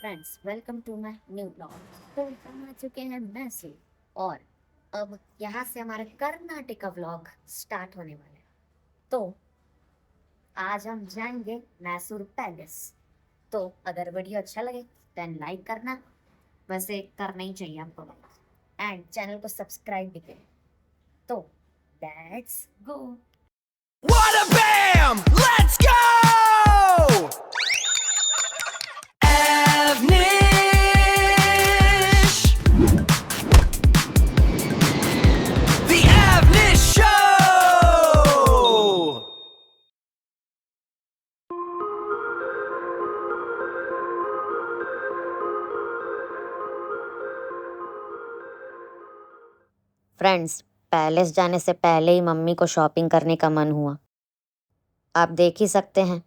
Friends, welcome to my new blog. तो हम आ चुके हैं मैसूर और अब यहाँ से हमारा कर्नाटका व्लॉग स्टार्ट होने वाला है। तो आज हम जाएंगे मैसूर पैलेस। तो अगर वीडियो अच्छा लगे देन लाइक करना, वैसे करना ही चाहिए आपको, एंड चैनल को सब्सक्राइब भी करें। तो let's go. What a bam! Let's go! Avnish! The Avnish Show! Friends, palace जाने से पहले ही मम्मी को शॉपिंग करने का मन हुआ। आप देख ही सकते हैं।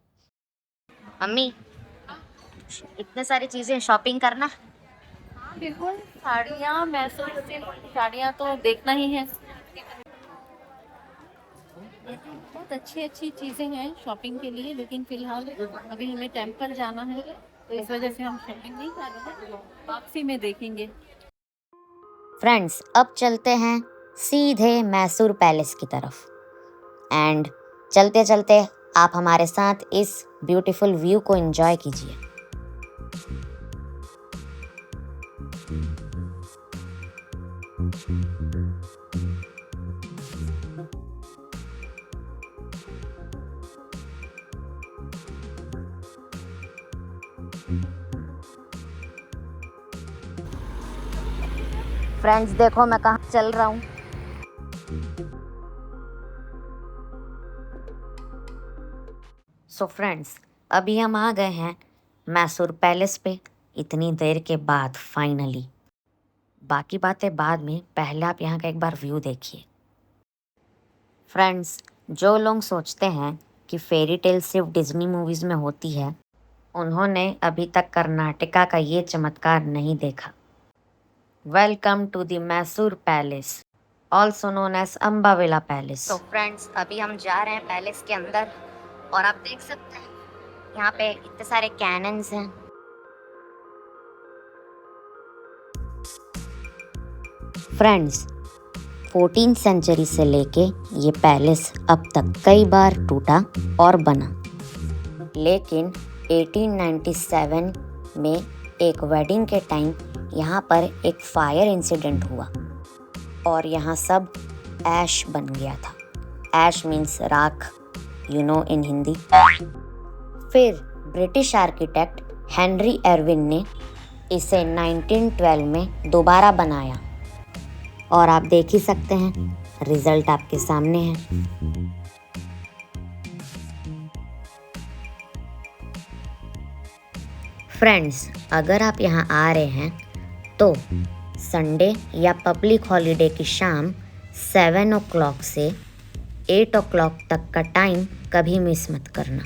मम्मी, इतने सारी चीजें शॉपिंग करना। बिल्कुल, साड़ियाँ मैसूर सिल्क साड़ियाँ तो देखना ही है। बहुत अच्छी अच्छी चीज़ें हैं शॉपिंग के लिए, लेकिन फिलहाल अभी हमें टेम्पल जाना है, तो इस वजह से हम शॉपिंग नहीं कर रहे हैं, वापसी में देखेंगे। फ्रेंड्स, अब चलते हैं सीधे मैसूर पैलेस की तरफ। एंड चलते चलते आप हमारे साथ इस ब्यूटीफुल व्यू को एंजॉय कीजिए। फ्रेंड्स, देखो मैं कहाँ चल रहा हूँ। सो फ्रेंड्स, अभी हम आ गए हैं मैसूर पैलेस पे, इतनी देर के बाद फाइनली। बाकी बातें बाद में, पहले आप यहाँ का एक बार व्यू देखिए। फ्रेंड्स, जो लोग सोचते हैं कि फेरी टेल सिर्फ डिज्नी मूवीज़ में होती है, उन्होंने अभी तक कर्नाटका का ये चमत्कार नहीं देखा। Welcome to the Mysore Palace, also known as Ambavilas Palace. तो फ्रेंड्स, अभी हम जा रहे हैं पैलेस के अंदर और आप देख सकते हैं यहाँ पे इतने सारे कैनन्स हैं। फ्रेंड्स, 14th सेंचुरी से लेके ये पैलेस अब तक कई बार टूटा और बना, लेकिन 1897 में एक वेडिंग के टाइम यहाँ पर एक फायर इंसिडेंट हुआ और यहाँ सब ऐश बन गया था। ऐश मीन्स राख, यू नो इन हिंदी। फिर ब्रिटिश आर्किटेक्ट हेनरी एर्विन ने इसे 1912 में दोबारा बनाया और आप देख ही सकते हैं, रिजल्ट आपके सामने है। फ्रेंड्स, अगर आप यहाँ आ रहे हैं तो संडे या पब्लिक हॉलीडे की शाम 7 o'clock से 8 o'clock तक का टाइम कभी मिस मत करना,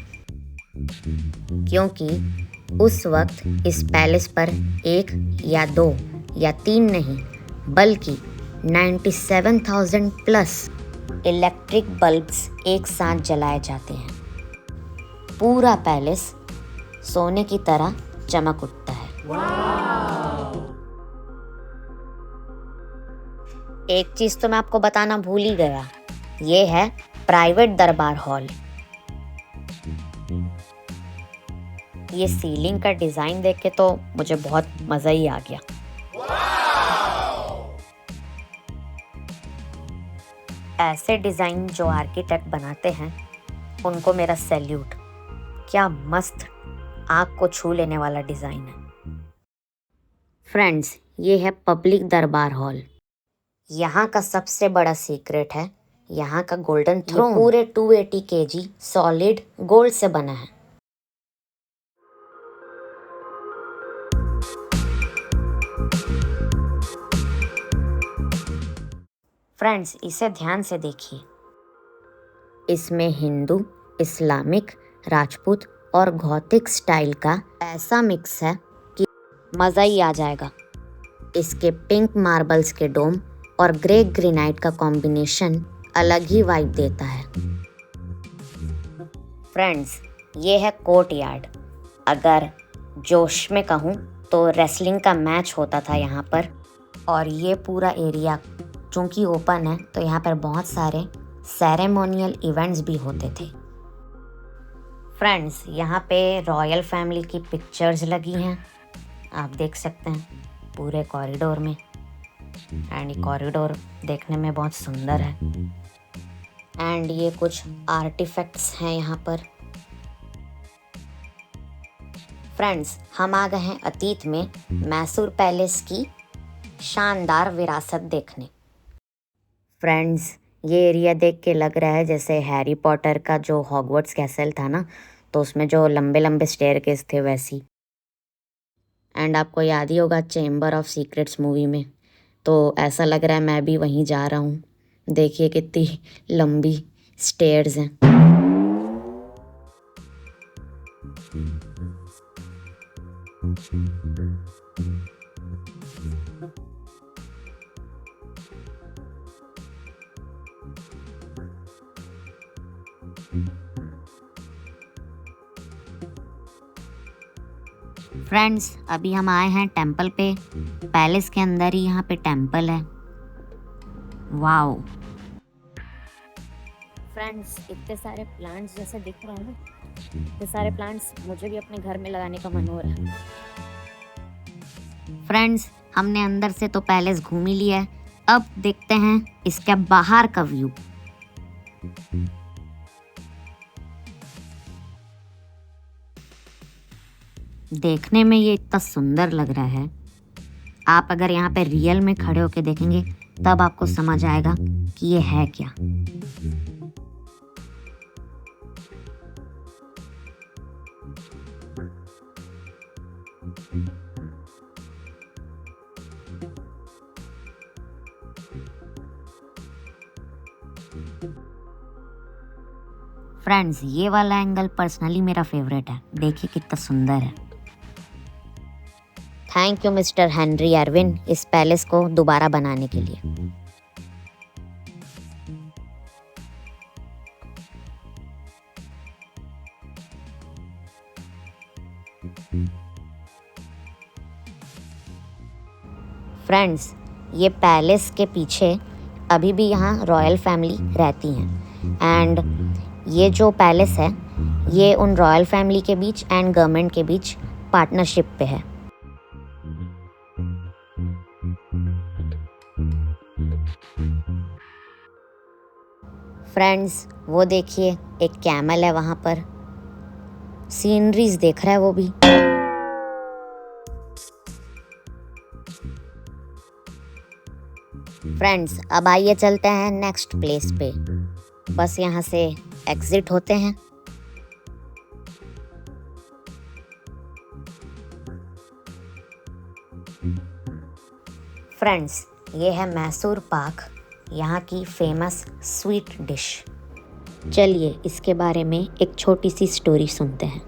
क्योंकि उस वक्त इस पैलेस पर 1 या 2 या 3 नहीं बल्कि 97,000 प्लस इलेक्ट्रिक बल्ब्स एक साथ जलाए जाते हैं। पूरा पैलेस सोने की तरह चमक उठता है। एक चीज तो मैं आपको बताना भूल ही गया, ये है प्राइवेट दरबार हॉल। ये सीलिंग का डिजाइन देख के तो मुझे बहुत मजा ही आ गया। ऐसे डिजाइन जो आर्किटेक्ट बनाते हैं उनको मेरा सैल्यूट। क्या मस्त आँख को छू लेने वाला डिजाइन है। फ्रेंड्स, ये है पब्लिक दरबार हॉल। यहाँ का सबसे बड़ा सीक्रेट है यहाँ का गोल्डन थ्रोन। पूरे 280 kg सॉलिड गोल्ड से बना है। फ्रेंड्स, इसे ध्यान से देखिए। इसमें हिंदू, इस्लामिक, राजपूत और गॉथिक स्टाइल का ऐसा मिक्स है कि मज़ा ही आ जाएगा। इसके पिंक मार्बल्स के डोम और ग्रे ग्रेनाइट का कॉम्बिनेशन अलग ही वाइब देता है। फ्रेंड्स, ये है कोर्ट यार्ड। अगर जोश में कहूँ तो रेसलिंग का मैच होता था यहाँ पर। और ये पूरा एरिया चूँकि ओपन है तो यहाँ पर बहुत सारे सेरेमोनियल इवेंट्स भी होते थे। फ्रेंड्स, यहाँ पे रॉयल फैमिली की पिक्चर्स लगी हैं, आप देख सकते हैं पूरे कॉरिडोर में। एंड ये कॉरिडोर देखने में बहुत सुंदर है। एंड ये कुछ आर्टिफैक्ट्स हैं यहाँ पर। फ्रेंड्स, हम आ गए हैं अतीत में मैसूर पैलेस की शानदार विरासत देखने। फ्रेंड्स, ये एरिया देख के लग रहा है जैसे हैरी पॉटर का जो हॉगवर्ट्स कैसल था ना, तो उसमें जो लंबे लंबे स्टेयरकेस थे वैसी। एंड आपको याद ही होगा चेम्बर ऑफ सीक्रेट्स मूवी में, तो ऐसा लग रहा है मैं भी वहीं जा रहा हूँ। देखिए कितनी लंबी स्टेयर्स हैं। फ्रेंड्स, अभी हम आए हैं टेंपल पे। पैलेस के अंदर ही यहाँ पे टेंपल है। वाओ फ्रेंड्स, इतने सारे प्लांट्स जैसे दिख रहे हैं ना, इतने सारे प्लांट्स मुझे भी अपने घर में लगाने का मन हो रहा है। फ्रेंड्स, हमने अंदर से तो पैलेस घूम ही लिया है, अब देखते हैं इसके बाहर का व्यू। देखने में ये इतना सुंदर लग रहा है। आप अगर यहाँ पे रियल में खड़े होके देखेंगे तब आपको समझ आएगा कि ये है क्या। फ्रेंड्स, ये वाला एंगल पर्सनली मेरा फेवरेट है। देखिए कितना सुंदर है। Thank you mister Henry Irwin इस पैलेस को दोबारा बनाने के लिए। फ्रेंड्स, ये पैलेस के पीछे अभी भी यहाँ रॉयल फैमिली रहती हैं। एंड ये जो पैलेस है ये उन रॉयल फैमिली के बीच एंड गवर्नमेंट के बीच पार्टनरशिप पे है। फ्रेंड्स, वो देखिए एक कैमल है वहाँ पर, सीनरीज देख रहा है वो भी। फ्रेंड्स, अब आइए चलते हैं नेक्स्ट प्लेस पे। बस यहाँ से एग्जिट होते हैं। फ्रेंड्स, ये है मैसूर पाक, यहाँ की फेमस स्वीट डिश। चलिए इसके बारे में एक छोटी सी स्टोरी सुनते हैं।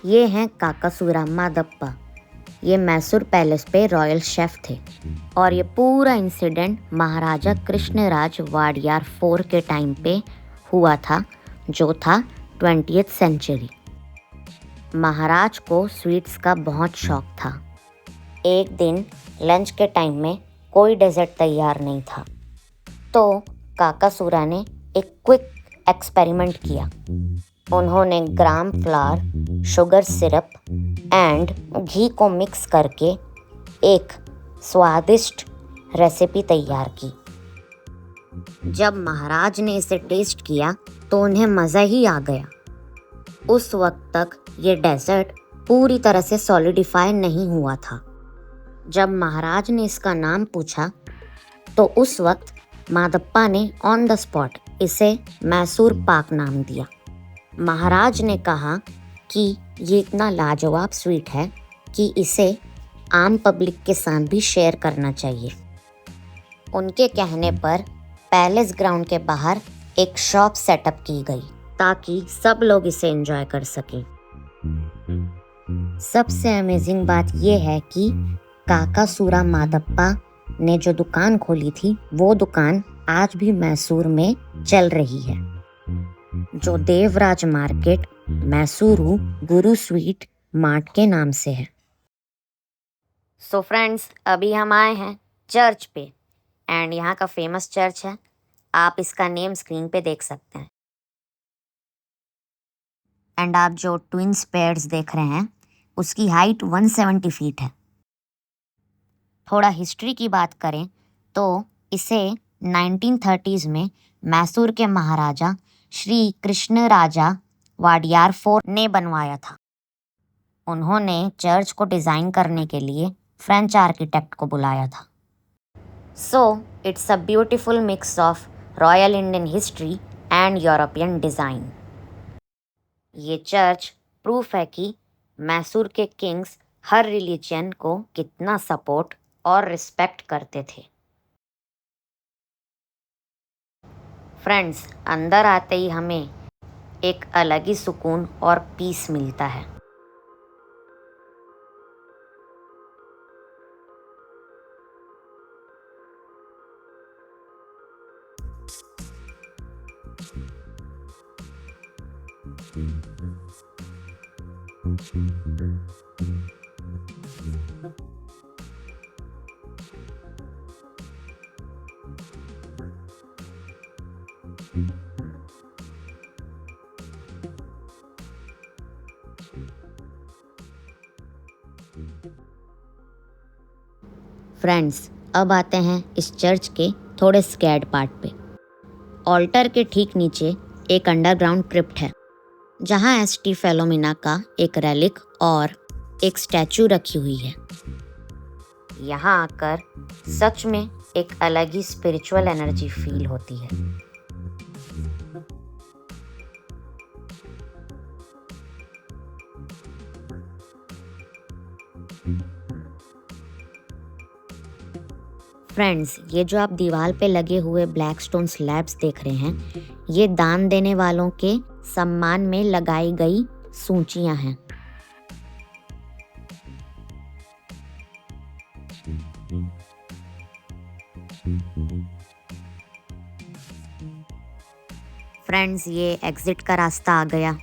ये हैं काकासूरा मादप्पा। ये मैसूर पैलेस पे रॉयल शेफ थे और ये पूरा इंसिडेंट महाराजा कृष्णराज वाडियार 4 के टाइम पे हुआ था, जो था 20th सेंचुरी। महाराज को स्वीट्स का बहुत शौक था। एक दिन लंच के टाइम में कोई डेजर्ट तैयार नहीं था, तो काकासूरा ने एक क्विक एक्सपेरिमेंट किया। उन्होंने gram flour, sugar syrup and ghee को मिक्स करके एक स्वादिष्ट रेसिपी तैयार की। जब महाराज ने इसे टेस्ट किया तो उन्हें मज़ा ही आ गया। उस वक्त तक ये डेजर्ट पूरी तरह से सॉलिडिफाई नहीं हुआ था। जब महाराज ने इसका नाम पूछा तो उस वक्त मादप्पा ने ऑन द स्पॉट इसे मैसूर पाक नाम दिया। महाराज ने कहा कि ये इतना लाजवाब स्वीट है कि इसे आम पब्लिक के साथ भी शेयर करना चाहिए। उनके कहने पर पैलेस ग्राउंड के बाहर एक शॉप सेटअप की गई ताकि सब लोग इसे एंजॉय कर सकें। सबसे अमेजिंग बात यह है कि काकासूरा मादप्पा ने जो दुकान खोली थी वो दुकान आज भी मैसूर में चल रही है, जो देवराज मार्केट मैसूरू गुरु स्वीट मार्ट के नाम से है। सो फ्रेंड्स, अभी हम आए हैं चर्च पे एंड यहाँ का फेमस चर्च है। आप इसका नेम स्क्रीन पे देख सकते हैं। एंड आप जो ट्विन स्पेयर्स देख रहे हैं उसकी हाइट 170 फीट है। थोड़ा हिस्ट्री की बात करें तो इसे 1930s में मैसूर के महाराजा श्री कृष्ण राजा वाडियार 4 ने बनवाया था। उन्होंने चर्च को डिज़ाइन करने के लिए फ्रेंच आर्किटेक्ट को बुलाया था। So it's a beautiful mix of royal Indian history and European design. ये चर्च प्रूफ है कि मैसूर के किंग्स हर रिलीजन को कितना सपोर्ट और रिस्पेक्ट करते थे। फ्रेंड्स, अंदर आते ही हमें एक अलग ही सुकून और पीस मिलता है। फ्रेंड्स, अब आते हैं इस चर्च के थोड़े स्कैर्ड पार्ट पे। ऑल्टर के ठीक नीचे एक अंडरग्राउंड क्रिप्ट है जहाँ एसटी फेलोमिना का एक रेलिक और एक स्टैचू रखी हुई है। यहाँ आकर सच में एक अलग ही स्पिरिचुअल एनर्जी फील होती है। फ्रेंड्स, ये जो आप दीवार पे लगे हुए ब्लैक स्टोन स्लैब्स देख रहे हैं, ये दान देने वालों के सम्मान में लगाई गई सूचियां हैं। फ्रेंड्स, ये एग्जिट का रास्ता आ गया।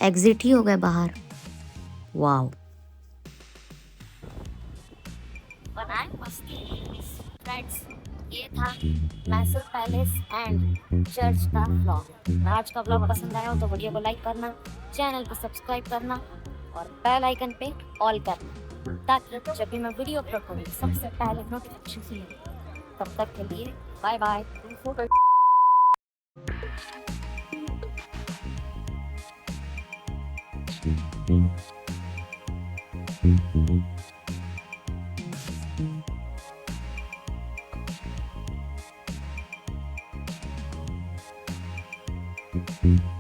एग्जिट ही हो गए बाहर। वाओ। फ्रेंड्स, ये था मैसूर पैलेस एंड चर्च का व्लॉग। आज का व्लॉग पसंद आया हो तो वीडियो को लाइक करना, चैनल को सब्सक्राइब करना और बेल आइकन पे ऑल करना, ताकि जब भी मैं वीडियो अपलोड करूँ सबसे पहले नोटिफिकेशन मिले। तब तक के लिए बाय बाय। Mm-hmm.